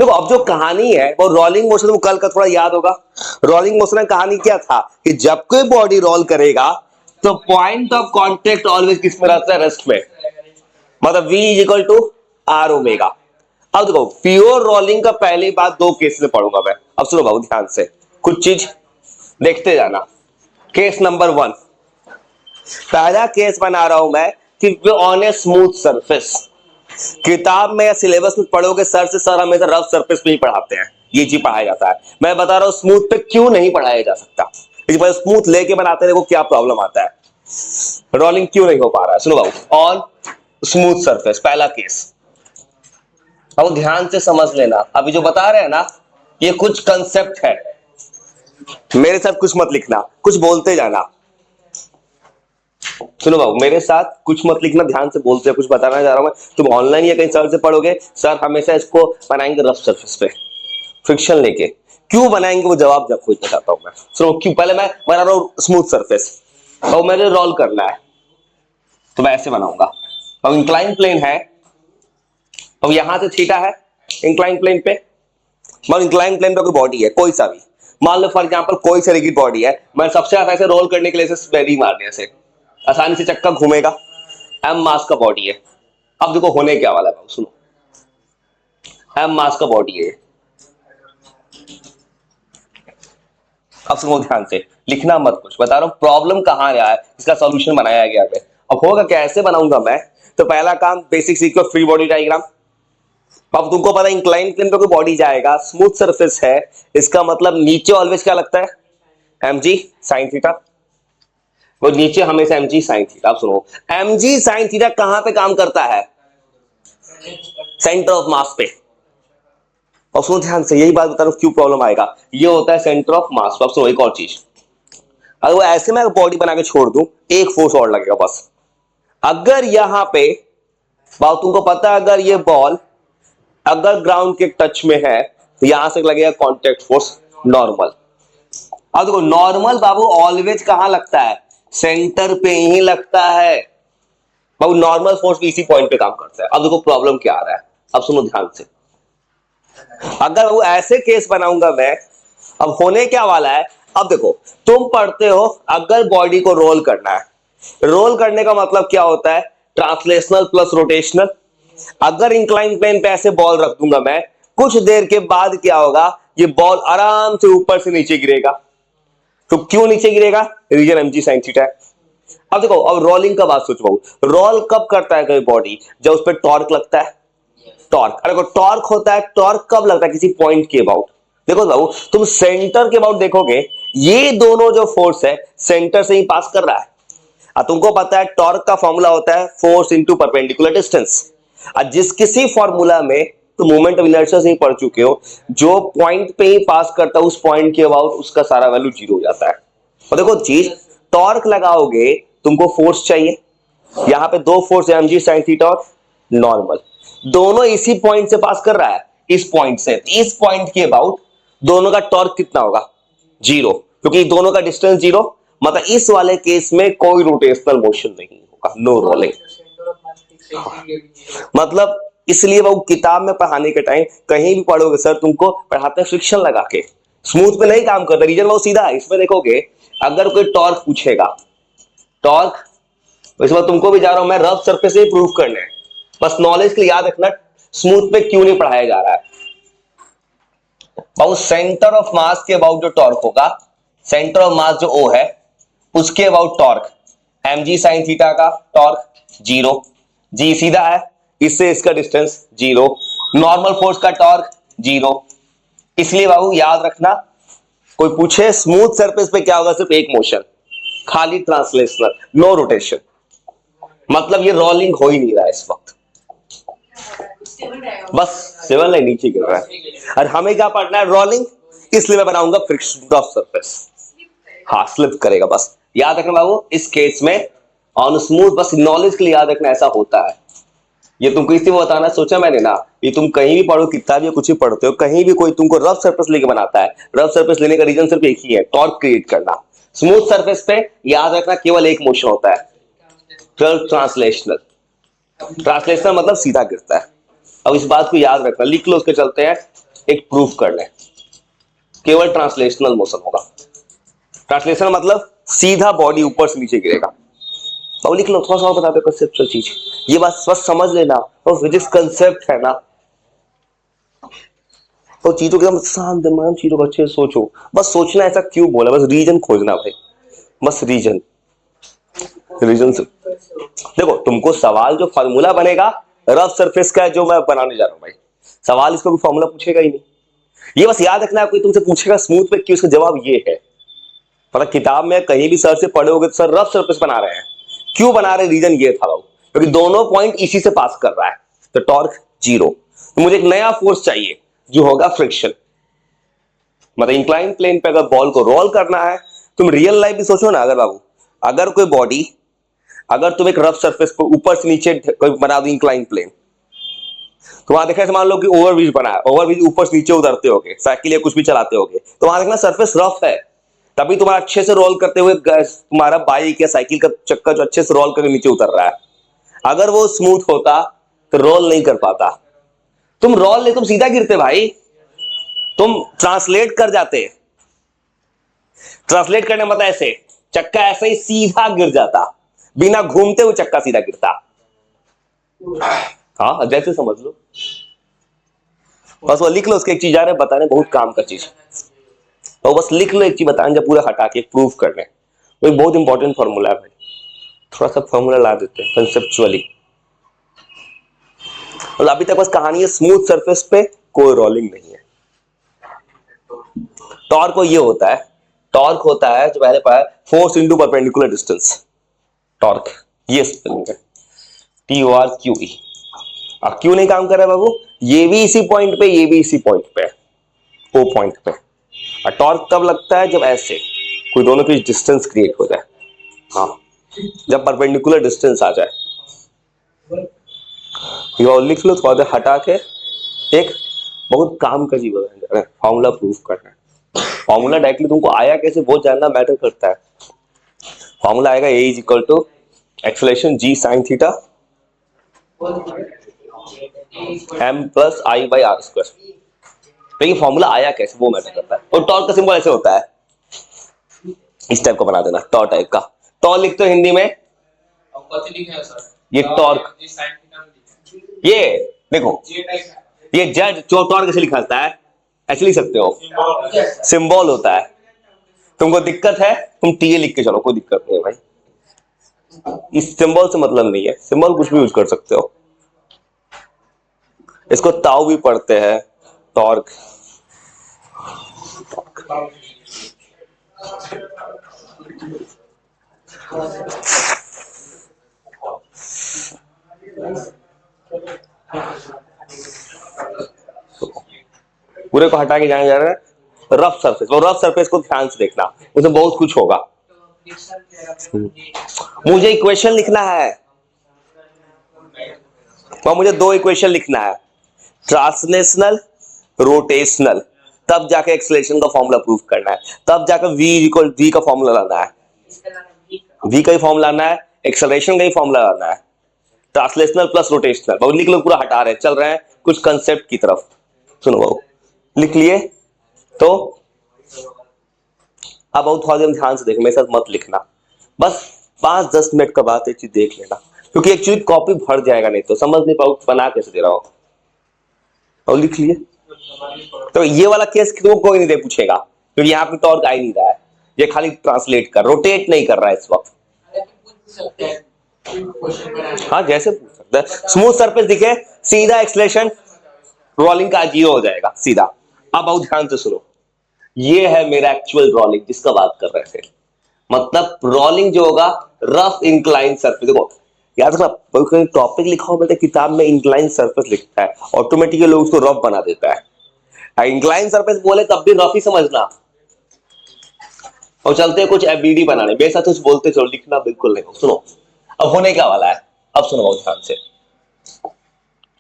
देखो अब जो कहानी है वो रोलिंग मोशन, वो कल का थोड़ा याद होगा। रोलिंग मोशन में कहानी क्या था कि जब कोई बॉडी रोल करेगा तो पॉइंट ऑफ कांटेक्ट ऑलवेज किस में रहता है, रेस्ट में, मतलब v is equal to R omega. अब देखो प्योर रोलिंग का पहली बात दो केस में पढ़ूंगा मैं। अब सुनो बहुत ध्यान से, कुछ चीज देखते जाना। केस नंबर 1, पहला केस बना रहा हूं मैं कि ऑन ए स्मूथ सरफेस। किताब में या सिलेबस में पढ़ोगे सर से सर हमेशा रफ सरफेस पे ही पढ़ाते हैं, ये चीज पढ़ाया जाता है। मैं बता रहा हूं स्मूथ पे क्यों नहीं पढ़ाया जा सकता, क्योंकि स्मूथ लेके बनाते हैं, देखो क्या प्रॉब्लम आता है, रोलिंग क्यों नहीं हो पा रहा है। सुनो बाबू, ऑन स्मूथ सरफेस पहला केस, अब ध्यान से समझ लेना। अभी जो बता रहे हैं ना ये कुछ कंसेप्ट है, मेरे साथ कुछ मत लिखना, कुछ बोलते जाना। सुनो बाबू मेरे साथ कुछ मत लिखना, ध्यान से बोलते हैं, कुछ बताना चाह रहा हूं मैं। तुम ऑनलाइन या कहीं सर से पढ़ोगे, सर हमेशा इसको बनाएंगे रफ सरफेस पे फ्रिक्शन लेके। क्यों बनाएंगे वो जवाब जब खोजना चाहता हूं मैं। सुनो क्यों, पहले मैं बना रहा हूं स्मूथ सरफेस और मैंने रोल करना है तो मैं ऐसे बनाऊंगा। अब इंक्लाइन प्लेन है, अब यहां से थीटा है इंक्लाइन प्लेन पे, मतलब इंक्लाइन प्लेन पे कोई बॉडी है कोई सा भी, मान लो फॉर एग्जांपल कोई सा रिगिड बॉडी है, मैं सबसे ज्यादा ऐसे रोल करने के लिए वेरी मारने से आसानी से चक्का घूमेगा, एम मास का बॉडी है। अब देखो होने क्या वाला है, सुनो एम मास का बॉडी है। अब सुनो ध्यान से, लिखना मत कुछ, बता रहा हूं प्रॉब्लम कहां आया है, इसका सॉल्यूशन बनाया गया है। अब होगा कैसे बनाऊंगा मैं, तो पहला काम बेसिक सीखो, फ्री बॉडी डायग्राम। अब तुमको पता है इंक्लाइन प्लेन पे कोई बॉडी जाएगा, स्मूथ सरफेस है, इसका मतलब नीचे ऑलवेज क्या लगता है, mg sin थीटा, वो नीचे हमेशा mg sin थीटा। अब सुनो mg sin थीटा कहां पे काम करता है, सेंटर ऑफ मास पे। और सुनो ध्यान से, यही बात बता रहा हूं क्यों प्रॉब्लम आएगा, ये होता है सेंटर ऑफ मास। अब सुनो एक और चीज, अगर वो ऐसे मैं बॉडी बना के छोड़ दूं, एक फोर्स और लगेगा बस। अगर यहां पे बात तुमको पता है, अगर ये बॉल अगर ग्राउंड के टच में है तो यहां से लगेगा कांटेक्ट फोर्स नॉर्मल। अब देखो नॉर्मल बाबू ऑलवेज कहां लगता है, सेंटर पे ही लगता है बाबू, नॉर्मल फोर्स भी इसी पॉइंट पे काम करता है। अब देखो प्रॉब्लम क्या आ रहा है, अब सुनो ध्यान से, अगर वो ऐसे केस बनाऊंगा मैं, अब होने क्या वाला है। अब देखो तुम पढ़ते हो अगर बॉडी को रोल करना है, रोल करने का मतलब क्या होता है, ट्रांसलेशनल प्लस रोटेशनल। अगर इंक्लाइन प्लेन पे ऐसे बॉल रख दूंगा मैं, कुछ देर के बाद क्या होगा, ये बॉल आराम से ऊपर से नीचे गिरेगा। तो क्यों नीचे गिरेगा, रीजन एमजी साइन थीटा है। अब देखो अब रोलिंग का बात सोचो, रोल कब करता है कोई बॉडी, जब उस पर टॉर्क लगता है, टॉर्क। अरे टॉर्क होता है, टॉर्क कब लगता है, किसी पॉइंट के अबाउट। देखो बाबू तुम सेंटर के अबाउट देखोगे, ये दोनों जो फोर्स है सेंटर से ही पास कर रहा है। तुमको पता है टॉर्क का फॉर्मूला होता है फोर्स इनटू परपेंडिकुलर डिस्टेंस। जिस किसी फॉर्मूला में तो मोमेंट ऑफ इनर्शिया से ही पढ़ चुके हो, जो पॉइंट पे ही पास करता है उस पॉइंट के अबाउट उसका सारा वैल्यू जीरो हो जाता है। और देखो चीज, टॉर्क लगाओगे तुमको फोर्स चाहिए, यहां पे दो फोर्स है mg sin थीटा और नॉर्मल, दोनों इसी पॉइंट से पास कर रहा है, इस पॉइंट से, इस पॉइंट के अबाउट दोनों का टॉर्क कितना होगा, जीरो, क्योंकि दोनों का डिस्टेंस जीरो, मतलब इस वाले केस में कोई रोटेशनल मोशन नहीं होगा, नो रोलिंग। मतलब इसलिए वो किताब में पढ़ाने के टाइम कहीं भी पढ़ोगे सर तुमको पढ़ाते हैं फ्रिक्शन लगा के, स्मूथ पे नहीं काम करता, रीजन वो सीधा है। इसमें देखोगे अगर कोई टॉर्क पूछेगा, टॉर्क इस बार तुमको भी जा रहा हूं मैं रफ सरफेस से प्रूव करने, बस नॉलेज के लिए याद रखना स्मूथ पे क्यों नहीं पढ़ाया जा रहा है। बाबू सेंटर ऑफ मास के अबाउट जो टॉर्क होगा, सेंटर ऑफ मास जो O है उसके about torque, mg sin theta का टॉर्क जीरो, जी सीधा है, इससे इसका डिस्टेंस जीरो, नॉर्मल फोर्स का टॉर्क जीरो। इसलिए बाबू याद रखना, कोई पूछे स्मूथ सरफेस पे क्या होगा, सिर्फ एक मोशन, खाली ट्रांसलेशनल, नो रोटेशन, मतलब ये रोलिंग हो ही नहीं रहा है इस वक्त, बस सेवन लाइन नीचे गिर रहा है। और हमें क्या पढ़ना है, रोलिंग, इसलिए मैं बनाऊंगा फ्रिक्शन ऑफ सरफेस, हाँ स्लिप करेगा, बस याद रखना बाबू इस केस में ऑन स्मूथ, बस नॉलेज के लिए याद रखना ऐसा होता है। ये तुमको इसलिए बताना सोचा मैंने ना, ये तुम कहीं भी पढ़ो, किताब या कुछ भी पढ़ते हो, कहीं भी कोई तुमको रफ सरफेस लेके बनाता है, रफ सरफेस लेने का रीजन सिर्फ एक ही है, टॉर्क क्रिएट करना। स्मूथ सरफेस पे याद रखना केवल एक मोशन होता है, ट्रांसलेशनल, ट्रांसलेशनल मतलब सीधा गिरता है। अब इस बात को याद रखना, लिख लो उसके चलते हैं। एक प्रूफ कर ले, केवल ट्रांसलेशनल मोशन होगा। ट्रांसलेशन मतलब सीधा बॉडी ऊपर से नीचे गिरेगा। अब लिख लो, थोड़ा सा और बता दो कंसेप्चुअल चीज, ये बात बस समझ लेना। और फिजिक्स कंसेप्ट है ना, तो चीजों के एकदम शांत दिमाग, चीजों को अच्छे से सोचो। बस सोचना ऐसा क्यों बोला, बस रीजन खोजना भाई, बस रीजन। रीजन से देखो, तुमको सवाल जो फार्मूला बनेगा रफ सरफेस का है जो मैं बनाने जा रहा हूं भाई, सवाल इसको भी फार्मूला पूछेगा ही नहीं। ये बस याद रखना, कोई तुमसे पूछेगा स्मूथ पे कि उसका जवाब ये है, मतलब किताब में कहीं भी सर से पढ़े होगे तो सर रफ सरफेस बना रहे हैं, क्यों बना रहे, रीजन ये था भाई, क्योंकि दोनों पॉइंट इसी से पास कर रहा है, तो टॉर्क जीरो। तो मुझे एक नया फोर्स चाहिए जो होगा फ्रिक्शन। मतलब इंक्लाइन प्लेन पे अगर बॉल को रोल करना है, तुम रियल लाइफ भी सोचो ना, अगर बाबू अगर कोई बॉडी, अगर तुम एक रफ सरफेस को ऊपर से नीचे कोई बना दो इंक्लाइन प्लेन, तो वहां देखा, मान लो कि ओवरब्रिज बना है, ओवरब्रिज ऊपर से नीचे उतरते होगे, साइकिल या कुछ भी चलाते होगे, तो वहां देखना सरफेस रफ है, तभी तुम्हारा अच्छे से रोल करते हुए तुम्हारा बाइक या साइकिल का चक्का जो अच्छे से रोल करके नीचे उतर रहा है। अगर वो स्मूथ होता तो रोल नहीं कर पाता। तुम रोल नहीं, तुम सीधा गिरते भाई, तुम ट्रांसलेट कर जाते। ट्रांसलेट करने मतलब ऐसे, चक्का ऐसे ही सीधा गिर जाता, बिना घूमते हुए चक्का सीधा गिरता। हाँ जैसे समझ लो, बस वो लिख लो। उसके एक चीज आ रहा है बताने, बहुत काम का चीज, तो बस लिख लो एक चीज बताने, जब पूरा हटा के प्रूफ करने। वो एक बहुत इंपॉर्टेंट फॉर्मूला है भाई, थोड़ा सा फॉर्मूला ला देते हैं कंसेप्चुअली। और अभी तक बस कहानी है, स्मूथ सरफेस पे कोई रोलिंग नहीं है। टॉर्क को ये होता है, टॉर्क होता है जो पहले पढ़ा है, force into perpendicular distance, torque ये स्पेलिंग है, TORQE। अब क्यों नहीं काम कर रहा है बाबू, ये भी इसी पॉइंट पे, ये भी इसी पॉइंट पे, ओ पॉइंट पे। और टॉर्क तब लगता है जब ऐसे कोई दोनों के डिस्टेंस क्रिएट हो जाए, हाँ जब परपेंडिकुलर डिस्टेंस आ जाए। ये लिख लो थोड़ा देर हटा के, एक बहुत काम का चीज है फॉर्मूला प्रूफ करना है। फॉर्मूला डायरेक्टली तुमको आया कैसे वो जानना मैटर करता है। फॉर्मूला आएगा A is equal to acceleration G sine theta m plus I by R square. लेकिन फॉर्मूला आया कैसे वो मैटर करता है। और टॉर्क का सिंबल ऐसे होता है, इस टाइप का बना देना, टॉ टाइप का। टॉ लिखते हो हिंदी में, ये टॉर्क, ये देखो ये जेड टॉर्क कैसे लिखा जाता है, ऐसे लिख सकते हो, सिंबल होता है। तुमको दिक्कत है तुम TA लिख के चलो, कोई दिक्कत नहीं है भाई, इस सिंबल से मतलब नहीं है, सिंबल कुछ भी यूज कर सकते हो। इसको ताऊ भी पढ़ते हैं, टॉर्क। पूरे को हटा के जाने जा रहे हैं रफ सरफेस, वो रफ सरफेस को ध्यान से देखना, उसमें बहुत कुछ होगा। मुझे इक्वेशन लिखना है, और मुझे दो इक्वेशन लिखना है, ट्रांसलेशनल रोटेशनल, तब जाके एक्सेलरेशन का फॉर्मूला प्रूफ करना है, तब जाकर V इक्वल V का फॉर्मूला लाना है, V का ही फॉर्मूला लाना है, एक्सेलरेशन का ही फॉर्मूला लाना है, ट्रांसलेशनल प्लस रोटेशनल। बहुत लिख लो, पूरा हटा रहे चल रहे हैं कुछ कंसेप्ट की तरफ। सुनो बाबू, लिख लिए तो अब बहुत थोड़ा ध्यान से देखो, मेरे साथ मत लिखना, बस 5-10 मिनट का बात एक चीज देख लेना, क्योंकि एक्चुअली कॉपी भर जाएगा, नहीं तो समझ नहीं पाओ बना कैसे दे रहा हो। और लिख लिए तो ये वाला केस क्यों कोई नहीं दे पूछेगा, क्योंकि यहाँ पे टॉर्क आ ही नहीं रहा है, ये खाली ट्रांसलेट कर, रोटेट नहीं कर रहा है इस वक्त। हाँ जैसे पूछ सकते हैं, स्मूथ सरफेस दिखे सीधा एक्सेलरेशन रोलिंग का 0 हो जाएगा सीधा। अब बहुत ध्यान से सुनो, ये है मेरा एक्चुअल रोलिंग जिसका बात कर रहे थे, मतलब रोलिंग जो होगा रफ इंक्लाइन सरफेस। देखो याद रखना, टॉपिक लिखा हो बेटा किताब में इंक्लाइन सरफेस लिखता है, ऑटोमेटिकली लोग उसको रफ बना देता है। इंक्लाइन सरफेस बोले तब भी रफ ही समझना। और चलते हैं कुछ FBD बनाने, मेरे साथ कुछ बोलते चलो, लिखना बिल्कुल नहीं। सुनो अब होने क्या वाला है, अब सुनो बहुत ध्यान से,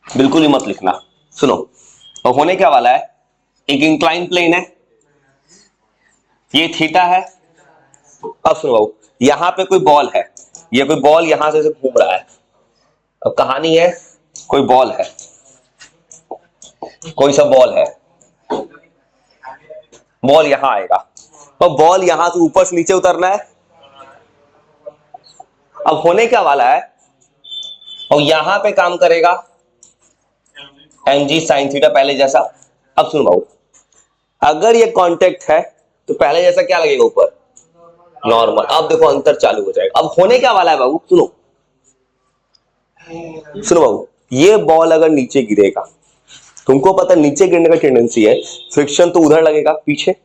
बिल्कुल ही मत लिखना। सुनो अब होने क्या वाला है, एक इंक्लाइन प्लेन है, ये थीटा है। अब सुनो बाबू, यहां पे कोई बॉल है, ये कोई बॉल यहां से घूम रहा है। अब कहानी है कोई बॉल है, कोई सा बॉल है, बॉल यहां आएगा, तो बॉल यहां से ऊपर से नीचे उतरना है। अब होने क्या वाला है, और यहां पे काम करेगा mg sin थीटा पहले जैसा। अब सुनो भाऊ, अगर ये कांटेक्ट है तो पहले जैसा क्या लगेगा ऊपर, नॉर्मल। अब देखो अंतर चालू हो जाएगा। अब होने क्या वाला है बाबू, सुनो सुनो बाबू, ये बॉल अगर नीचे गिरेगा, तुमको पता नीचे गिरने का टेंडेंसी है, फ्रिक्शन तो उधर लगेगा पीछे।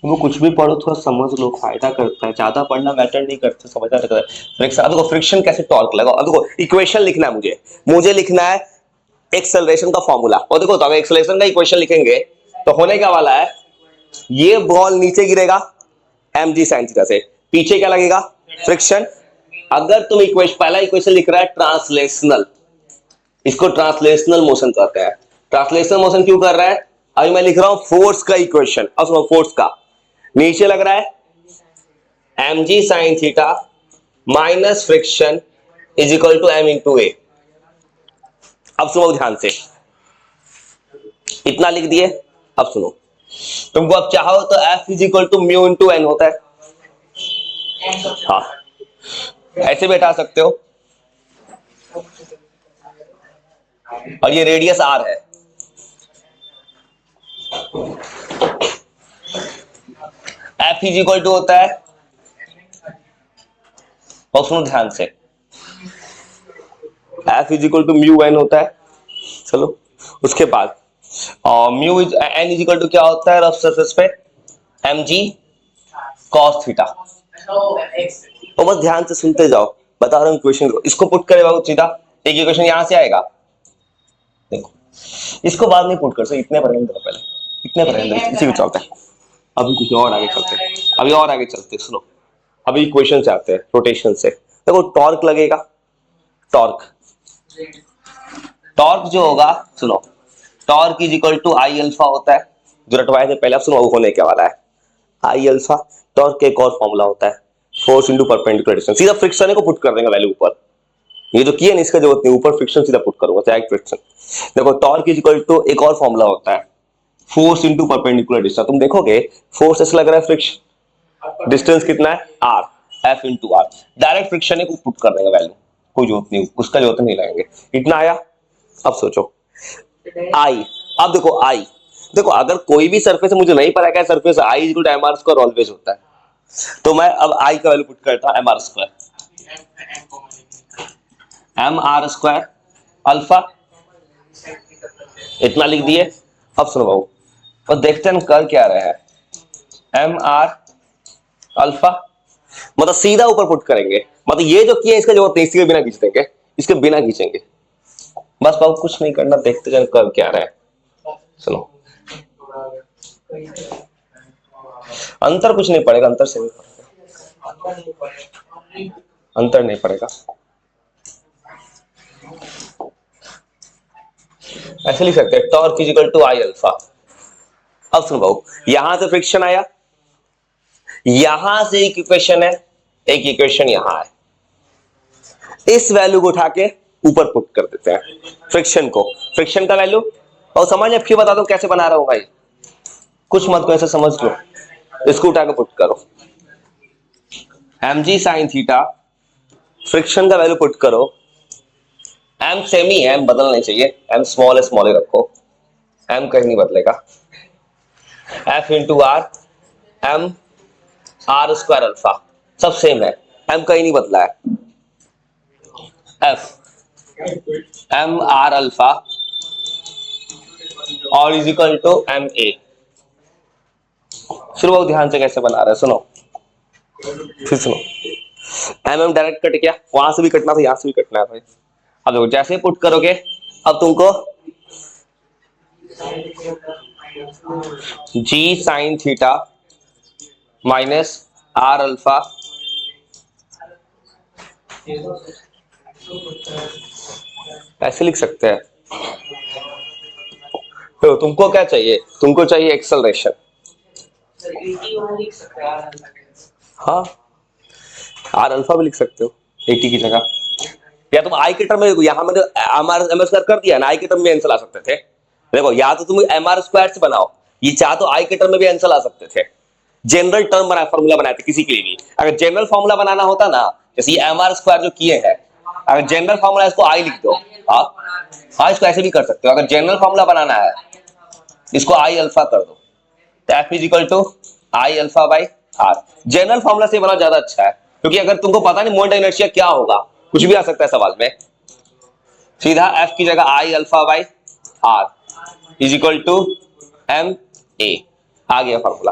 वो कुछ भी पढ़ो थोड़ा समझ लो, फायदा करता है, ज्यादा पढ़ना मैटर नहीं करता, समझना रहता है। फ्रिक्शन, अब देखो फ्रिक्शन कैसे टॉर्क लगाओ। अब देखो इक्वेशन लिखना है मुझे लिखना है एक्सेलरेशन का फॉर्मूला। और देखो तो अगर एक्सेलरेशन का इक्वेशन लिखेंगे तो होने क्या वाला है, ये बॉल नीचे गिरेगा mg sin थीटा से, पीछे क्या लगेगा, फ्रिक्शन। अगर तुम इक्वेशन, पहला इक्वेशन लिख रहा है ट्रांसलेशनल, इसको ट्रांसलेशनल मोशन कहते हैं। ट्रांसलेशनल मोशन क्यों कर रहा है, अभी मैं लिख रहा हूं फोर्स का इक्वेशन। अब सुनो, फोर्स का नीचे लग रहा है mg sin theta minus friction is equal to m into A. अब सुनो ध्यान से, इतना लिख दिए। अब सुनो, तुमको अब चाहो तो F is equal to mu into N होता है, हाँ ऐसे भी हटा सकते हो। और ये रेडियस आर है, F इज इक्वल टू होता है, और सुनो ध्यान से, F is equal to mu N होता है। चलो उसके बाद mu is N is equal to क्या होता है रफ सरफेस पे, mg cos थीटा। तो बस ध्यान से सुनते जाओ, बता रहा हूं इक्वेशन को, इसको पुट करे बहुत सीधा, एक इक्वेशन यहां से आएगा। देखो इसको बाद में पुट कर सकते, इतने पर पहले, इतने पर इसी को चलते हैं। अभी कुछ और आगे चलते हैं, अभी और आगे चलते हैं। सुनो अभी इक्वेशन से आते हैं, रोटेशन से। देखो टॉर्क लगेगा, टॉर्क टॉर्क जो होगा, सुनो torque is equal to I alpha होता है, जो रटवाए थे पहले। अब सुनो होने क्या वाला है, आई अल्फा। टॉर्क का एक और फॉर्मूला होता है फोर्स इंटू परपेंडिकुलर डिस्टेंस। सीधा फ्रिक्शन को पुट कर देंगे वैल्यू ऊपर, ये जो किया ना इसका जरूरत नहीं, ऊपर फ्रिक्शन सीधा पुट करूंगा, डायरेक्ट फ्रिक्शन। देखो टॉर्क इज इक्वल टू एक और फॉर्मूला होता है फोर्स इंटू परपेंडिकुलर डिस्टेंस। तुम देखोगे फोर्स ऐसा लग रहा है फ्रिक्शन, डिस्टेंस कितना है R, F into R. Direct friction को पुट कर देंगे वैल्यू, कोई जरूरत नहीं, उसका जरूरत नहीं लगेंगे। इतना आया। अब सोचो आई, अब देखो आई, देखो अगर कोई भी सरफेस मुझे नहीं पता क्या surface, I is equal to M R square always होता है, तो मैं अब आई का वैल्यू पुट करता हूं M R square, M R square alpha, इतना लिख दिए। अब सुनो बाबू, और देखते हैं कर क्या रहे हैं, एम आर अल्फा, मतलब सीधा ऊपर पुट करेंगे, मतलब ये जो किया इसका जरूरत नहीं, इसके बिना खींच देंगे, इसके बिना खींचेंगे। बस बाबू कुछ नहीं करना, देखते जाए कर क्या रहे हैं। सुनो अंतर कुछ नहीं पड़ेगा, अंतर से नहीं पड़ेगा, अंतर नहीं पड़ेगा। ऐसे लिख सकते हैं torque is equal to I alpha. अब सुनो बाबू, यहां से फ्रिक्शन आया, यहां से एक इक्वेशन है, एक इक्वेशन यहां है, इस वैल्यू को उठा के ऊपर पुट कर देते हैं फ्रिक्शन को, फ्रिक्शन का वैल्यू। और समझ फिर बता दो कैसे बना रहा हूं भाई, कुछ मत को ऐसे समझ लो, इसको उठा के पुट करो, mg sin थीटा, फ्रिक्शन का वैल्यू पुट करो, m सेम ही है, m बदलना नहीं चाहिए, m स्मॉल ही रखो, m कहीं नहीं बदलेगा, f into R, m R square alpha, सब सेम है, m कहीं नहीं बदला है, f m आर अल्फा और is equal to m a। शुरू बहुत ध्यान से कैसे बना रहा है, सुनो फिर सुनो, mm डायरेक्ट कट गया, वहां से भी कटना था, यहां से भी कटना है भाई। अब देखो जैसे पुट करोगे, अब तुमको g sine theta minus R alpha ऐसे लिख सकते हैं। तो तुमको क्या चाहिए, तुमको चाहिए एक्सेलरेशन, हाँ आर अल्फा भी लिख सकते हो 80 की जगह, या तुम आई के टर्म में, यहां मैंने एम आर स्क्वायर कर दिया ना, आई के टर्म में आंसर ला सकते थे। देखो या तो तुम एम आर स्क्वायर से बनाओ, ये चाह तो आई के टर्म में भी आंसर ला सकते थे, जनरल टर्म बना फॉर्मूला बनाए थे किसी के लिए भी। अगर जनरल फॉर्मूला बनाना होता ना, जैसे ये एम आर स्क्वायर जो किए हैं, अगर जनरल फॉर्मूला इसको आई लिख दो, हाँ इसको ऐसे भी कर सकते हो। अगर जनरल फॉर्मूला बनाना है इसको आई अल्फा कर दो, तो F is equal to I alpha by R. General formula से बना ज्यादा अच्छा है, क्योंकि अगर तुमको पता नहीं मोमेंट इनर्शिया क्या होगा, कुछ भी आ सकता है सवाल में, सीधा एफ की जगह I alpha by R is equal to M A, आ गया फॉर्मूला।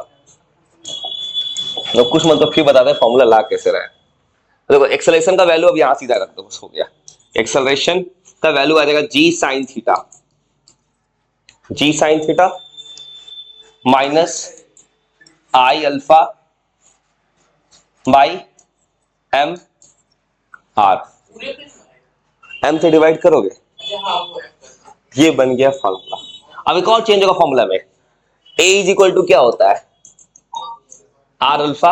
तो कुछ मतलब फिर बताते हैं फॉर्मूला ला कैसे रहे। देखो एक्सेलरेशन का वैल्यू अब यहां सीधा रख दो, बस हो गया। एक्सेलरेशन का वैल्यू आ जाएगा g sine theta, g sine theta minus I alpha by M R, M से डिवाइड करोगे, ये बन गया फॉर्मूला। अब एक और चेंज होगा फॉर्मूला में, ए इज इक्वल टू क्या होता है आर अल्फा,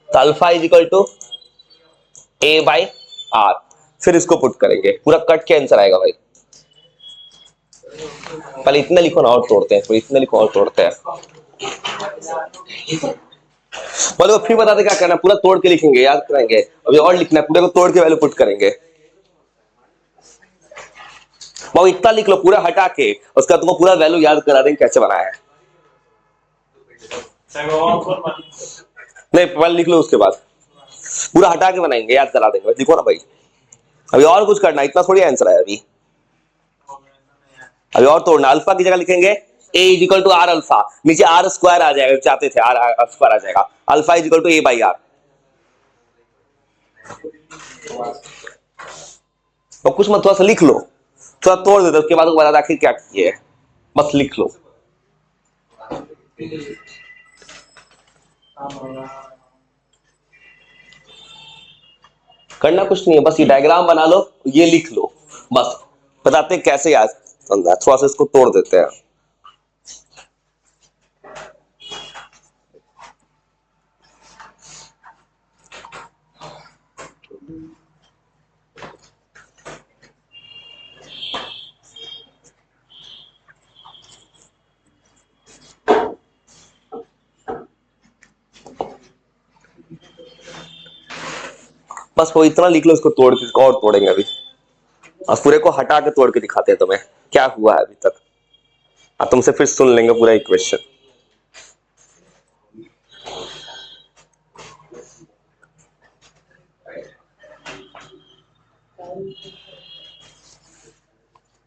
तो alpha is equal to A by R, फिर इसको पुट करेंगे, पूरा कट के आंसर आएगा भाई। पहले इतना लिखो ना और तोड़ते हैं, फिर इतना लिखो और तोड़ते हैं। बोलो फिर बताते क्या करना, पूरा तोड़ के लिखेंगे, याद करेंगे, अभी और लिखना है, पूरे को तोड़ के वैल्यू पुट करेंगे। वो इतना लिख लो पूरा हटा के, उसका तुमको पूरा वैल्यू याद करा देंगे कैसे बनाया है। नहीं पहले लिख लो, उसके बाद पूरा हटा के बनाएंगे, याद करा देंगे। लिखो ना भाई, अभी और कुछ करना, इतना थोड़ी आंसर है अभी, अभी और तोड़ना। अल्फा की जगह लिखेंगे A is equal to R alpha, नीचे आर स्क्वायर आ जाएगा, चाहते थे आर स्क्वायर आ जाएगा, alpha is equal to A by R. तो कुछ मत, थोड़ा सा लिख लो, थोड़ा तोड़ देते, उसके बाद बता आखिर क्या किए, बस लिख लो। करना कुछ नहीं है, बस ये डायग्राम बना लो, ये लिख लो, बस बताते कैसे याद करना है। थोड़ा सा इसको तोड़ देते हैं। बस वो इतना लिख लो, इसको तोड़ के और तोड़ेंगे अभी, और पूरे को हटा के तोड़ के दिखाते हैं तुम्हें क्या हुआ है अभी तक, और तुमसे फिर सुन लेंगे पूरा इक्वेशन।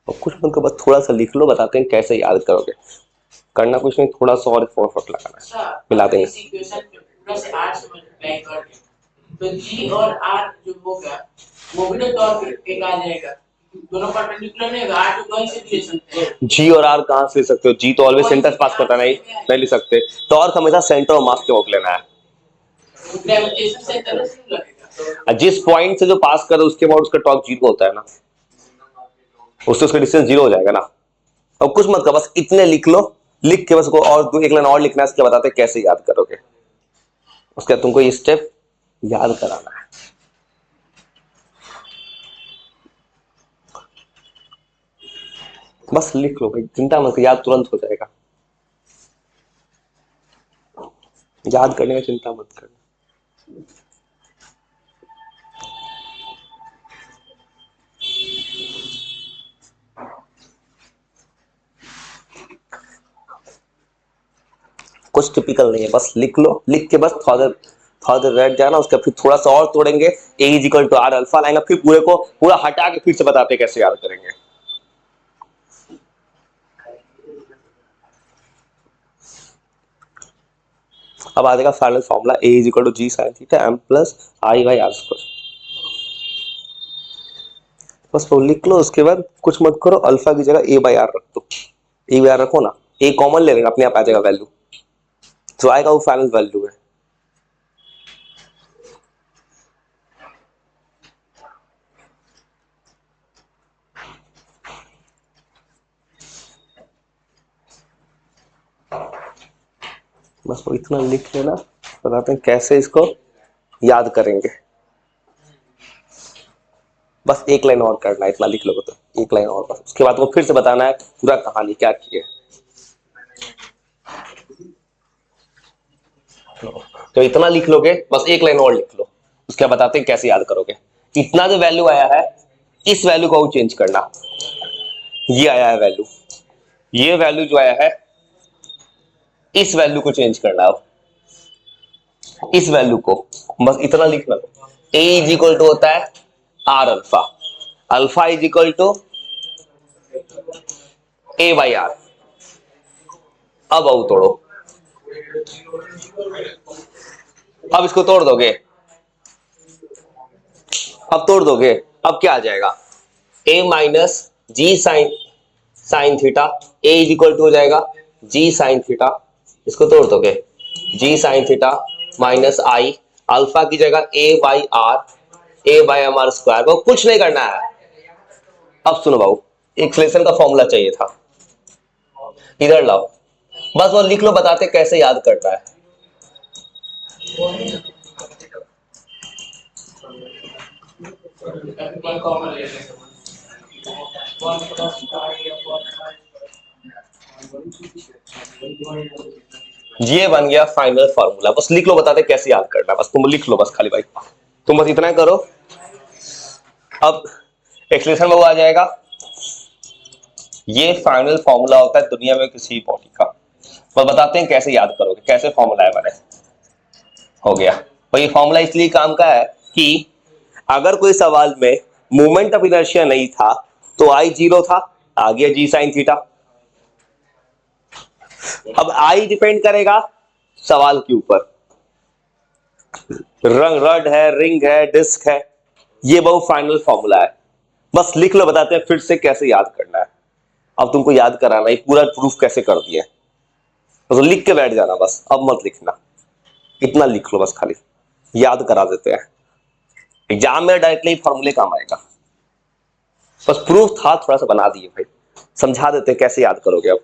और कुछ मतलब बस थोड़ा सा लिख लो, बताते हैं कैसे याद करोगे। करना कुछ नहीं, थोड़ा सा और फॉरवर्ड लगाना है, मिला देंगे। तो जी और आर जो होगा वो भी तो और एक आ जाएगा, दोनों परपेंडिकुलर नहीं होगा, आर तो कहीं से भी ले सकते हैं। जी और आर कहां से ले सकते हो, जी तो ऑलवेज सेंटर पास करता, नहीं ले सकते, तो और हमेशा सेंटर और मास के वक्त लेना है। ग्रेविटेशन सेंटर से लगेगा, जिस पॉइंट से जो पास करे उसके बाद उसका टॉर्क जीरो होता है ना, उससे उसका डिस्टेंस जीरो हो जाएगा ना। अब कुछ मत कर, बस इतने लिख लो, लिख के बस को और दो एक लाइन और लिखना है, इसके बताते कैसे याद करोगे। उसके बाद तुमको ये स्टेप याद कराना है। बस लिख लो भाई, चिंता मत, याद तुरंत हो जाएगा, याद करने में चिंता मत करना। कुछ टिपिकल नहीं है, बस लिख लो, लिख के बस थोड़ा देर बैठ जाना, उसका फिर थोड़ा सा और तोड़ेंगे, A is equal to R alpha लाएंगे, फिर पूरे को पूरा हटा के फिर से बताते कैसे याद करेंगे। अब आ जाएगा final formula, A is equal to ji sine theta M plus I by R square. बस वो लिख लो, उसके बाद कुछ मत करो, अल्फा की जगह ए बाई आर रख दो, ए बाई आर रखो ना, ए कॉमन ले लेंगे, अपने आप आ जाएगा वैल्यू, जो आएगा वो फाइनल वैल्यू है। बस वो इतना लिख लेना, बताते हैं कैसे इसको याद करेंगे। बस एक लाइन और करना है, इतना लिख लोगे तो एक लाइन और, बस उसके बाद वो फिर से बताना है पूरा कहानी क्या की है। तो इतना लिख लोगे, बस एक लाइन और लिख लो, उसके बाद बताते हैं कैसे याद करोगे। इतना जो वैल्यू आया है, इस वैल्यू को चेंज करना। ये आया है वैल्यू, ये वैल्यू जो आया है, इस वैल्यू को चेंज करना। अब इस वैल्यू को बस इतना लिखना। ए इज इक्वल टू होता है R alpha, alpha is equal to A by R. अब आओ तोड़ो, अब इसको तोड़ दोगे, अब तोड़ दोगे, अब क्या आ जाएगा, A minus g sine sine theta, A is equal to हो जाएगा जी साइन थीटा, इसको तोड़ दोगे, g sine theta minus I, alpha की जगह A by R, A by M R square. वो कुछ नहीं करना है। अब सुनो बाबू, एक्सलेशन का फॉर्मूला चाहिए था, इधर लाओ, बस वो लिख लो, बताते कैसे याद करना है। ये बन गया फाइनल फार्मूला, बस लिख लो, बताते कैसे याद करना है, बस तुम लिख लो बस खाली भाई, तुम बस इतना करो। अब एक्सलेशन बाबू आ जाएगा। ये फाइनल फार्मूला होता है दुनिया में किसी बॉडी का, बस बताते हैं कैसे याद करोगे, कैसे फार्मूला है मैंने। हो गया। और ये फार्मूला इसलिए काम का है कि अगर कोई सवाल में मोमेंट ऑफ इनर्शिया नहीं था तो आई जीरो था, आ गया जी साइन थीटा। अब आई डिपेंड करेगा सवाल के ऊपर, रंग रड है, रिंग है, डिस्क है, ये बहुत फाइनल फॉर्मूला है। बस लिख लो, बताते हैं फिर से कैसे याद करना है। अब तुमको याद कराना है, पूरा प्रूफ कैसे कर दिए, तो लिख के बैठ जाना बस, अब मत लिखना, इतना लिख लो बस, खाली याद करा देते हैं। एग्जाम में डायरेक्टली फॉर्मूले काम आएगा, बस प्रूफ था थोड़ा सा बना दिए भाई, समझा देते हैं कैसे याद करोगे। अब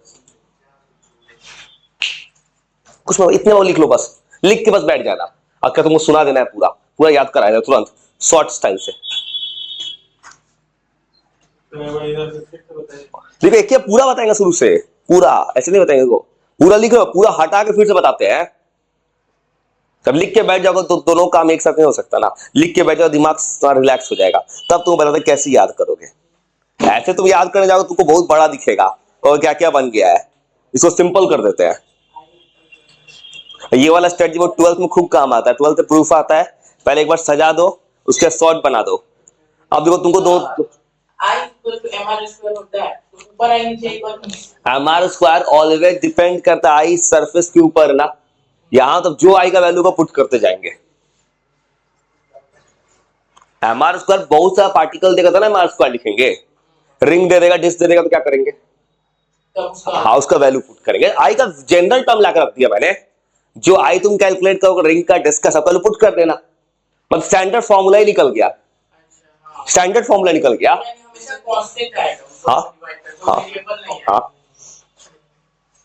कुछ इतने वो लिख लो, बस लिख के बस बैठ जाना। अब क्या तुमको सुना देना है, पूरा पूरा याद कराएगा तुरंत शॉर्ट टाइम से। देखो एक पूरा बताएंगे शुरू से, पूरा ऐसे नहीं बताएंगे को, पूरा लिख लो, पूरा हटा के फिर से बताते हैं। तब लिख के बैठ जाओगे तो दोनों काम एक साथ नहीं हो सकता ना, लिख के बैठ जाओ, दिमाग रिलैक्स हो जाएगा, तब तुम बताते कैसे याद करोगे। ऐसे तुम याद करने जाओगे तुमको बहुत बड़ा दिखेगा और क्या क्या बन गया है, इसको सिंपल कर देते हैं। ये वाला स्ट्रेटजी वो 12th में खूब काम आता है, 12th में प्रूफ आता है, पहले एक बार सजा दो, उसके शॉर्ट बना दो। अब देखो तुमको दो एमआर स्क्वायर ऑलवेज डिपेंड करता है आई सरफेस के ऊपर ना, यहां तो जो आई का वैल्यू को पुट करते जाएंगे। एमआर स्क्वायर बहुत सारा पार्टिकल देगा तो ना एमआर स्क्वायर लिखेंगे, रिंग दे देगा, डिस्क दे देगा तो क्या करेंगे, हाँ उसका वैल्यू पुट करेंगे। आई का जनरल टर्म लाकर रख दिया मैंने, जो आई तुम कैलकुलेट करोगे रिंग का, डिस्क का, सब वैल्यू पुट कर देना, मतलब स्टैंडर्ड फॉर्मूला ही निकल गया, स्टैंडर्ड फॉर्मूला निकल गया। हाँ हाँ हाँ,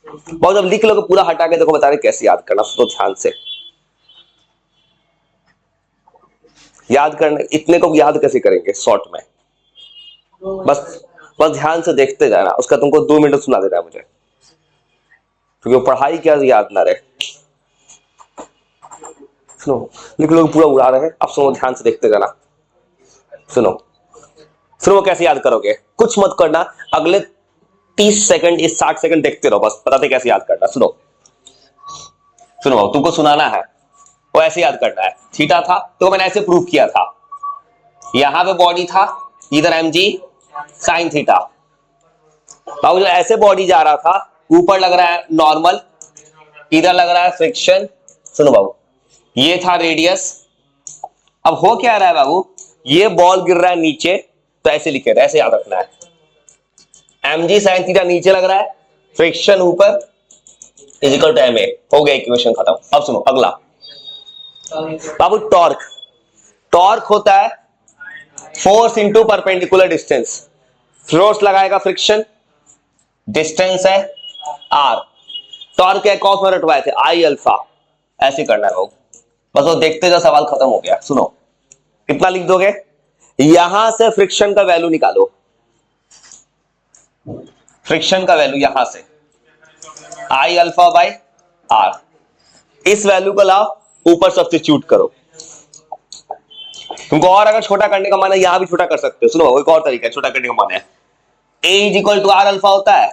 बहुत अब लिख लो, पूरा हटा के देखो, बता रहे कैसे याद करना, तो ध्यान से याद करना। इतने को याद कैसे करेंगे शॉर्ट में, बस बस ध्यान से देखते जाना, उसका तुमको 2 मिनट सुना देना है मुझे, क्योंकि पढ़ाई क्या याद ना रहे। सुनो, लिख लो, पूरा उड़ा रहे हैं, अब सुनो ध्यान से देखते जाना। सुनो सुनो कैसे याद करोगे, कुछ मत करना, अगले 30 सेकंड, इस 60 सेकंड देखते रहो, बस बताते कैसे याद करना। सुनो सुनो, तुमको सुनाना है, वो ऐसे याद करना है। थीटा था तो मैंने ऐसे प्रूव किया था, यहां पे बॉडी था, इधर एम जी साइन थीटा, बाबू ऐसे बॉडी जा रहा था, ऊपर लग रहा है नॉर्मल, इधर लग रहा है फ्रिक्शन। सुनो बाबू, ये था रेडियस। अब हो क्या रहा है बाबू, ये बॉल गिर रहा है नीचे, तो ऐसे लिखे थे, ऐसे याद रखना है, एम जी साइन थीटा नीचे लग रहा है, फ्रिक्शन ऊपर, is equal to M A. हो गया, इक्वेशन खत्म। अब सुनो अगला बाबू, टॉर्क। टॉर्क होता है force into perpendicular distance, force लगाएगा फ्रिक्शन, डिस्टेंस है आर, टॉर्क है कॉस में रटवाए थे आई अल्फा, ऐसे करना है लोग, बस वो देखते जाओ, सवाल खत्म हो गया। सुनो कितना लिख दोगे, यहां से फ्रिक्शन का वैल्यू निकालो, फ्रिक्शन का वैल्यू यहां से आई अल्फा बाई आर, इस वैल्यू को लाओ, ऊपर सब्स्टिट्यूट करो। तुमको और अगर छोटा करने का मन है, यहां भी छोटा कर सकते हो। सुनो, एक और तरीका है छोटा करने का मन है। A is equal to R alpha होता है,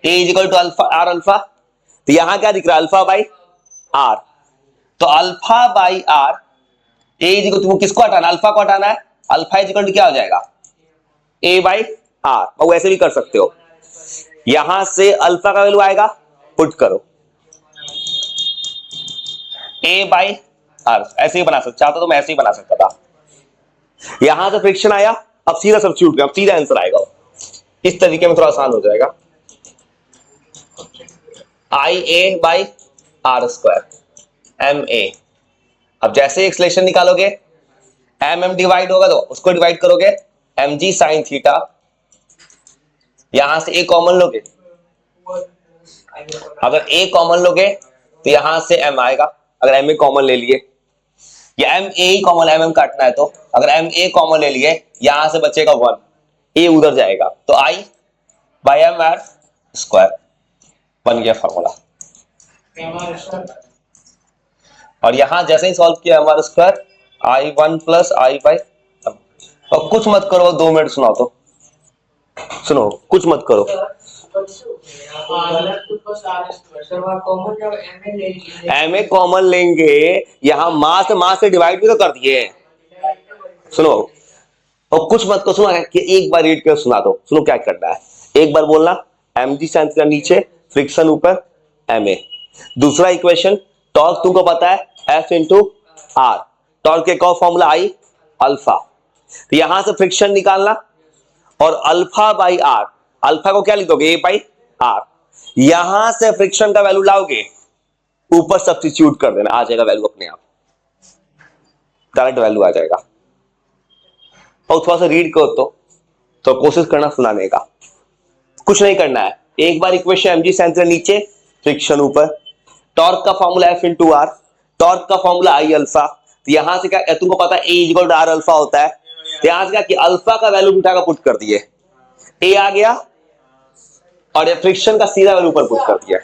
A is equal to alpha R alpha. तो यहां क्या दिख रहा है, अल्फा बाई आर। तो alpha by R, A is equal to, किसको हटाना, अल्फा को हटाना है। अल्फा इज इक्वल टू क्या हो जाएगा, ए बाई आर। और वैसे भी कर सकते हो, यहां से अल्फा का वैल्यू आएगा, पुट करो ए बाई आर। ऐसे ही बना सकता, चाहता तो मैं ऐसे ही बना सकता था। यहां से फ्रिक्शन आया, अब सीधा सब्स्टिट्यूट कर, अब सीधा आंसर आएगा। इस तरीके में थोड़ा आसान हो जाएगा। I A by R square M A. अब जैसे एक्सलेशन निकालोगे, एम एम डिवाइड होगा तो उसको डिवाइड करोगे, एम जी साइन थीटा। यहां से ए कॉमन लोगे, अगर ए कॉमन लोगे तो यहां से एम आएगा। अगर एम ए कॉमन ले लिए, या एम ए ही कॉमन, एम एम काटना है तो अगर एम ए कॉमन ले लिए, यहां से बचेगा 1, ए उधर जाएगा, तो I by M R square बन गया फॉर्मूला। और यहां जैसे ही सॉल्व किया M R square, I 1 plus I by. और कुछ मत करो, 2 मिनट सुनाओ तो, सुनो कुछ मत करो। एम ए कॉमन लेंगे, यहां मास से डिवाइड भी तो कर दिए। सुनो, और कुछ मत करो, सुनो कि एक बार रीड कर सुना दो। सुनो क्या करना है, एक बार बोलना, एम जी साइन थीटा नीचे, फ्रिक्शन ऊपर, एम ए। दूसरा इक्वेशन, टॉर्क तुमको पता है एफ इंटू आर, टॉर्क के का फॉर्मूला आई अल्फा। तो यहां से फ्रिक्शन निकालना, और अल्फा बाई आर, अल्फा को क्या लिख दोगे, ए बाई आर। यहां से फ्रिक्शन का वैल्यू लाओगे, ऊपर सब्स्टिट्यूट कर देना, आ जाएगा वैल्यू अपने आप, करेक्ट वैल्यू आ जाएगा। और थोड़ा सा रीड करो तो कोशिश करना सुनाने का, कुछ नहीं करना है। एक बार इक्वेशन एमजी सेंटर नीचे, फ्रिक्शन ऊपर, टॉर्क का formula F into R, torque का फॉर्मूला आई अल्फा। तो यहां से क्या, तुमको पता है A equal to R alpha होता है, तो यहां से क्या कि अल्फा का वैल्यू उठाकर पुट कर दिए, ए आ गया, और फ्रिक्शन का सीधा वैल्यू ऊपर पुट कर दिया।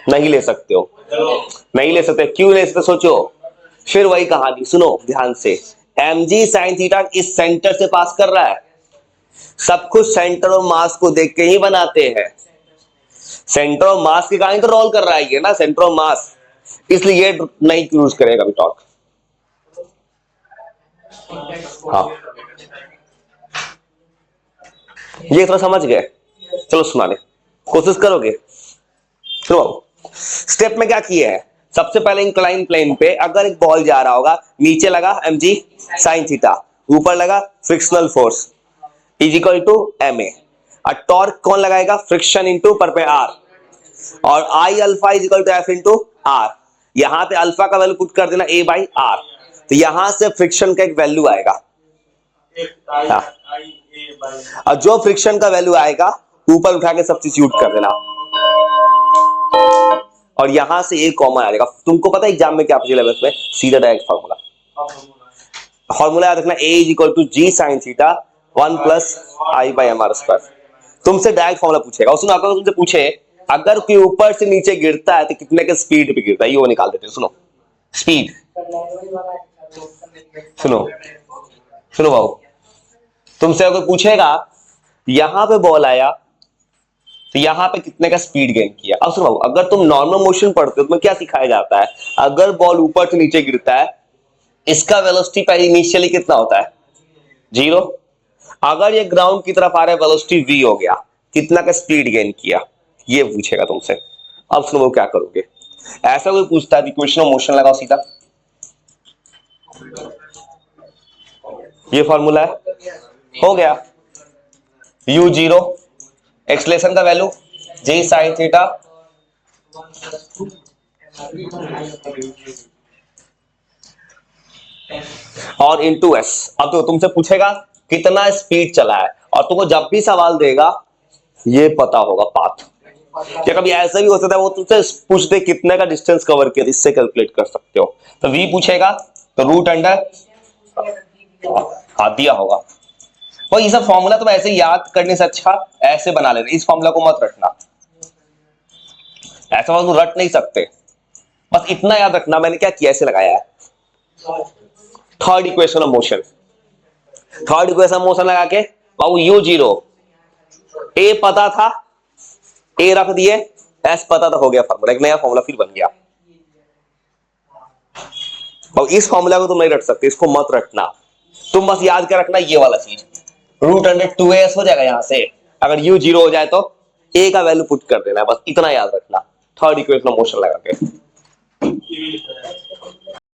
नहीं ले सकते हो, नहीं ले सकते, क्यों ले सकते सोचो, फिर वही कहानी सुनो ध्यान से। एम जी साइन थीटा इस सेंटर से पास कर रहा है, सब कुछ सेंटर ऑफ मास को देख के ही बनाते हैं। सेंटर ऑफ मास की कहानी तो रोल कर रहा है ना, सेंटर ऑफ मास, इसलिए ये नहीं यूज करेगा अभी टॉर्क। हाँ, ये थोड़ा समझ गए, चलो सुनाने कोशिश करोगे। सुनो, स्टेप में क्या किए हैं, सबसे पहले इंक्लाइन प्लेन पे अगर एक बॉल जा रहा होगा, नीचे लगा mg sin थीटा, ऊपर लगा frictional force is equal to M A, और टॉर्क कौन लगाएगा, फ्रिक्शन इंटू पर पे आर, और I alpha is equal to F into R. यहां पे अल्फा का वैल्यू पुट कर देना ए बाई आर, तो यहां से फ्रिक्शन का एक वैल्यू आएगा। हाँ, और जो फ्रिक्शन का वैल्यू आएगा ऊपर उठा के सब्स्टिट्यूट कर देना, और यहां से एक कॉमन आएगा। तुमको पता है एग्जाम में क्या पूछे लेवल में, सीधा डायरेक्ट फॉर्मूला याद रखना, A is equal to ji sine theta 1 plus I by M R square. तुमसे डायरेक्ट फॉर्मूला पूछेगा। और सुनो, अगर तुमसे पूछे अगर कोई ऊपर से नीचे गिरता है तो कितने के स्पीड पे गिरता है, ये वो निकाल देते हैं। सुनो स्पीड, सुनो सुनो भाऊ, तुमसे अगर पूछेगा यहां पे बॉल आया तो यहां पे कितने का स्पीड गेन किया। अब सुनो, अगर तुम नॉर्मल मोशन पढ़ते हो तो क्या सिखाया जाता है, अगर बॉल ऊपर से नीचे गिरता है इसका वेलोसिटी पहले इनिशियली कितना होता है, 0। अगर ये ग्राउंड की तरफ आ रहा है वेलोसिटी v हो गया, कितना का स्पीड गेन किया, ये पूछेगा तुमसे। अब सुनो क्या करोगे, ऐसा कोई पूछता है इक्वेशन ऑफ मोशन लगाओ सीधा, ये फॉर्मूला है, हो गया u0, एक्सलेशन का वैल्यू जी साइन थीटा और इंटू एस। अब तो तुमसे पूछेगा कितना स्पीड चला है, और तुमको जब भी सवाल देगा ये पता होगा पाथ। या कभी ऐसा भी हो सकता है वो तुमसे पूछते कितने का डिस्टेंस कवर किया, इससे कैलकुलेट कर सकते हो। तो v पूछेगा तो रूट अंडर दिया होगा। वो ये सब फॉर्मूला तुम ऐसे याद करने से अच्छा ऐसे बना लेना, इस फॉर्मूला को मत रखना। ऐसा तुम रट नहीं सकते। बस इतना याद रखना मैंने क्या किया, ऐसे लगाया है third equation of motion. Third equation of motion लगा के बाबू यू जीरो, ए पता था, ए रख दिए, एस पता था, हो गया फॉर्मूला, एक नया फॉर्मूला फिर बन गया। और इस फॉर्मूला को तुम नहीं रट सकते, इसको मत रटना, तुम बस याद कर रखना ये वाला चीज, रूट अंडर 2as हो जाएगा यहां से, अगर u जीरो हो जाए तो a का वैल्यू पुट कर देना है, बस इतना याद रखना थर्ड इक्वेशन ऑफ मोशन लगा के।